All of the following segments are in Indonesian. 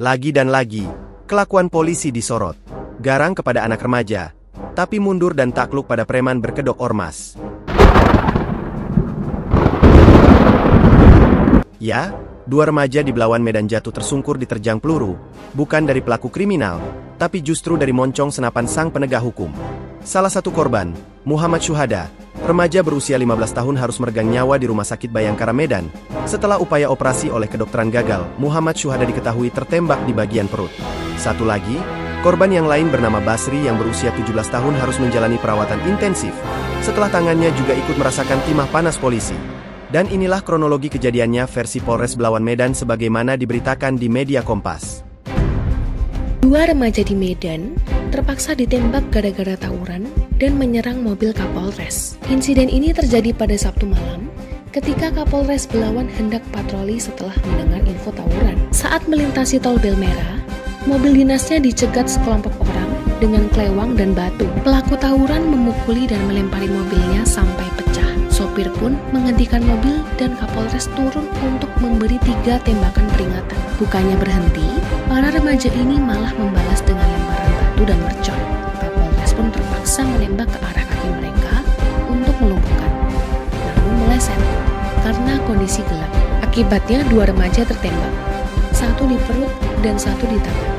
Lagi dan lagi, kelakuan polisi disorot. Garang kepada anak remaja, tapi mundur dan takluk pada preman berkedok ormas. Ya, dua remaja di Belawan Medan jatuh tersungkur diterjang peluru, bukan dari pelaku kriminal, tapi justru dari moncong senapan sang penegak hukum. Salah satu korban, Muhammad Syuhada, remaja berusia 15 tahun harus meregang nyawa di Rumah Sakit Bayangkara Medan. Setelah upaya operasi oleh kedokteran gagal, Muhammad Syuhada diketahui tertembak di bagian perut. Satu lagi, korban yang lain bernama Basri yang berusia 17 tahun harus menjalani perawatan intensif. Setelah tangannya juga ikut merasakan timah panas polisi. Dan inilah kronologi kejadiannya versi Polres Belawan Medan sebagaimana diberitakan di media Kompas. Dua remaja di Medan terpaksa ditembak gara-gara tawuran dan menyerang mobil Kapolres. Insiden ini terjadi pada Sabtu malam ketika Kapolres Belawan hendak patroli setelah mendengar info tawuran. Saat melintasi tol Belmera, mobil dinasnya dicegat sekelompok orang dengan klewang dan batu. Pelaku tawuran memukuli dan melempari mobilnya sampai pecah. Sopir pun menghentikan mobil dan Kapolres turun untuk memberi 3 tembakan peringatan. Bukannya berhenti, para remaja ini malah membalas dengan lemparan batu dan mercon. Kapolres pun terpaksa menembak ke arah kaki mereka untuk melumpuhkan, namun meleset karena kondisi gelap. Akibatnya 2 remaja tertembak, satu di perut dan satu di tangan.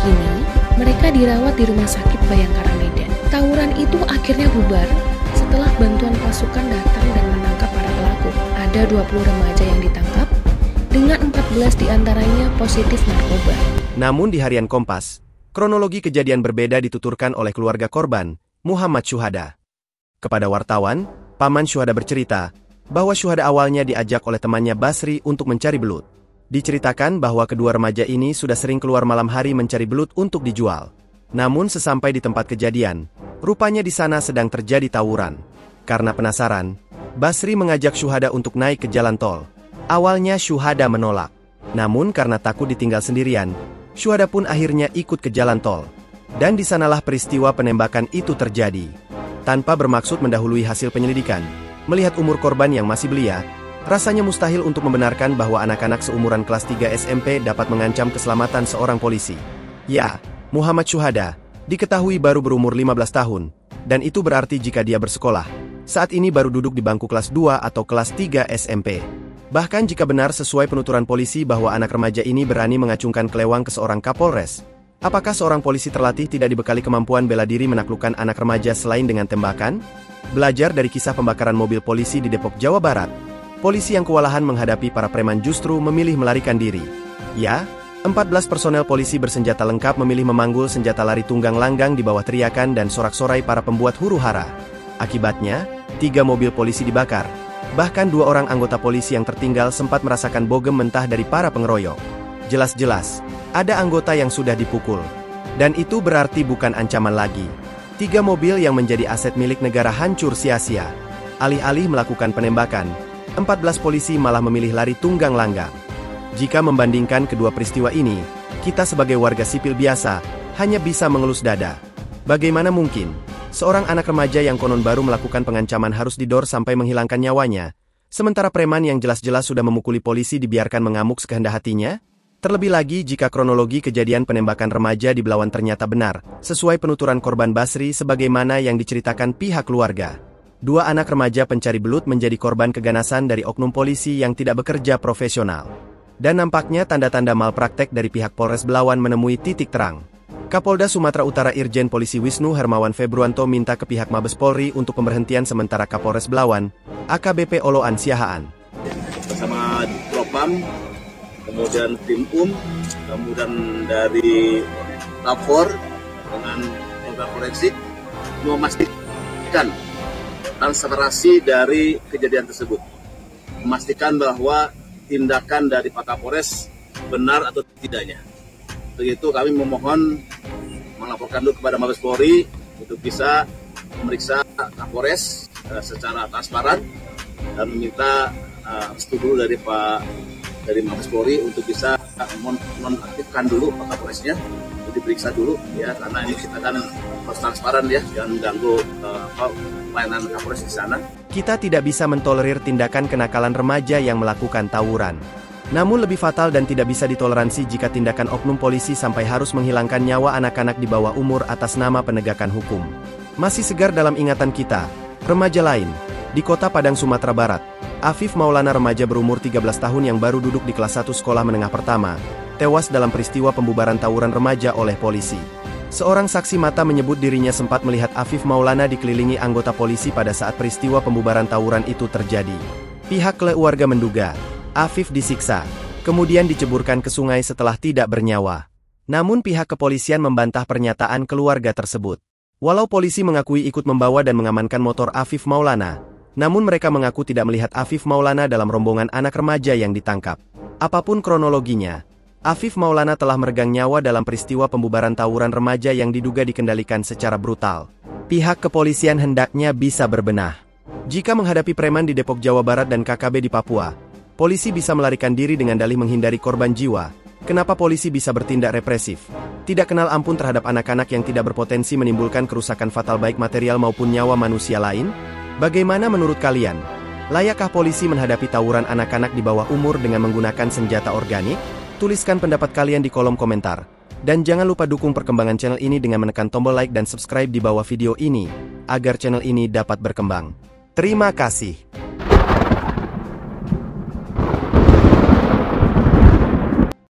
Kini, mereka dirawat di Rumah Sakit Bayangkara Medan. Tawuran itu akhirnya bubar setelah bantuan pasukan datang dan menangkap para pelaku. Ada 20 remaja yang ditangkap, dengan 14 diantaranya positif narkoba. Namun di harian Kompas, kronologi kejadian berbeda dituturkan oleh keluarga korban, Muhammad Syuhada. Kepada wartawan, paman Syuhada bercerita bahwa Syuhada awalnya diajak oleh temannya Basri untuk mencari belut. Diceritakan bahwa kedua remaja ini sudah sering keluar malam hari mencari belut untuk dijual. Namun sesampai di tempat kejadian, rupanya di sana sedang terjadi tawuran. Karena penasaran, Basri mengajak Syuhada untuk naik ke jalan tol. Awalnya Syuhada menolak. Namun karena takut ditinggal sendirian, Syuhada pun akhirnya ikut ke jalan tol. Dan di sanalah peristiwa penembakan itu terjadi. Tanpa bermaksud mendahului hasil penyelidikan, melihat umur korban yang masih belia, rasanya mustahil untuk membenarkan bahwa anak-anak seumuran kelas 3 SMP dapat mengancam keselamatan seorang polisi. Ya, Muhammad Syuhada diketahui baru berumur 15 tahun, dan itu berarti jika dia bersekolah, saat ini baru duduk di bangku kelas 2 atau kelas 3 SMP. Bahkan jika benar sesuai penuturan polisi bahwa anak remaja ini berani mengacungkan kelewang ke seorang Kapolres, apakah seorang polisi terlatih tidak dibekali kemampuan bela diri menaklukkan anak remaja selain dengan tembakan? Belajar dari kisah pembakaran mobil polisi di Depok, Jawa Barat, polisi yang kewalahan menghadapi para preman justru memilih melarikan diri. Ya, 14 personel polisi bersenjata lengkap memilih memanggul senjata lari tunggang langgang di bawah teriakan dan sorak-sorai para pembuat huru-hara. Akibatnya, 3 mobil polisi dibakar. Bahkan 2 orang anggota polisi yang tertinggal sempat merasakan bogem mentah dari para pengeroyok. Jelas-jelas, ada anggota yang sudah dipukul. Dan itu berarti bukan ancaman lagi. 3 mobil yang menjadi aset milik negara hancur sia-sia. Alih-alih melakukan penembakan, 14 polisi malah memilih lari tunggang langgang. Jika membandingkan kedua peristiwa ini, kita sebagai warga sipil biasa hanya bisa mengelus dada. Bagaimana mungkin seorang anak remaja yang konon baru melakukan pengancaman harus didor sampai menghilangkan nyawanya, sementara preman yang jelas-jelas sudah memukuli polisi dibiarkan mengamuk sekehendak hatinya? Terlebih lagi jika kronologi kejadian penembakan remaja di Belawan ternyata benar, sesuai penuturan korban Basri sebagaimana yang diceritakan pihak keluarga. 2 anak remaja pencari belut menjadi korban keganasan dari oknum polisi yang tidak bekerja profesional. Dan nampaknya tanda-tanda malpraktek dari pihak Polres Belawan menemui titik terang. Kapolda Sumatera Utara Irjen Polisi Wisnu Hermawan Februanto minta ke pihak Mabes Polri untuk pemberhentian sementara Kapolres Belawan, AKBP Oloan Siahaan. Bersama Propam, kemudian tim kemudian dari Lapor dengan program forensik memastikan transparansi dari kejadian tersebut. Memastikan bahwa tindakan dari Pak Kapolres benar atau tidaknya. Begitu kami memohon melaporkan dulu kepada Mabes Polri untuk bisa memeriksa Kapolres secara transparan dan meminta restu dulu dari Mabes Polri untuk bisa menonaktifkan dulu Pak Kapolresnya untuk diperiksa dulu ya, karena ini kita kan harus transparan ya, jangan mengganggu pelayanan Kapolres di sana. Kita tidak bisa mentolerir tindakan kenakalan remaja yang melakukan tawuran. Namun lebih fatal dan tidak bisa ditoleransi jika tindakan oknum polisi sampai harus menghilangkan nyawa anak-anak di bawah umur atas nama penegakan hukum. Masih segar dalam ingatan kita, remaja lain. Di kota Padang, Sumatera Barat, Afif Maulana, remaja berumur 13 tahun yang baru duduk di kelas 1 sekolah menengah pertama, tewas dalam peristiwa pembubaran tawuran remaja oleh polisi. Seorang saksi mata menyebut dirinya sempat melihat Afif Maulana dikelilingi anggota polisi pada saat peristiwa pembubaran tawuran itu terjadi. Pihak keluarga menduga, Afif disiksa, kemudian diceburkan ke sungai setelah tidak bernyawa. Namun pihak kepolisian membantah pernyataan keluarga tersebut. Walau polisi mengakui ikut membawa dan mengamankan motor Afif Maulana, namun mereka mengaku tidak melihat Afif Maulana dalam rombongan anak remaja yang ditangkap. Apapun kronologinya, Afif Maulana telah meregang nyawa dalam peristiwa pembubaran tawuran remaja yang diduga dikendalikan secara brutal. Pihak kepolisian hendaknya bisa berbenah. Jika menghadapi preman di Depok, Jawa Barat dan KKB di Papua, polisi bisa melarikan diri dengan dalih menghindari korban jiwa. Kenapa polisi bisa bertindak represif, tidak kenal ampun terhadap anak-anak yang tidak berpotensi menimbulkan kerusakan fatal baik material maupun nyawa manusia lain? Bagaimana menurut kalian? Layakkah polisi menghadapi tawuran anak-anak di bawah umur dengan menggunakan senjata organik? Tuliskan pendapat kalian di kolom komentar. Dan jangan lupa dukung perkembangan channel ini dengan menekan tombol like dan subscribe di bawah video ini, agar channel ini dapat berkembang. Terima kasih.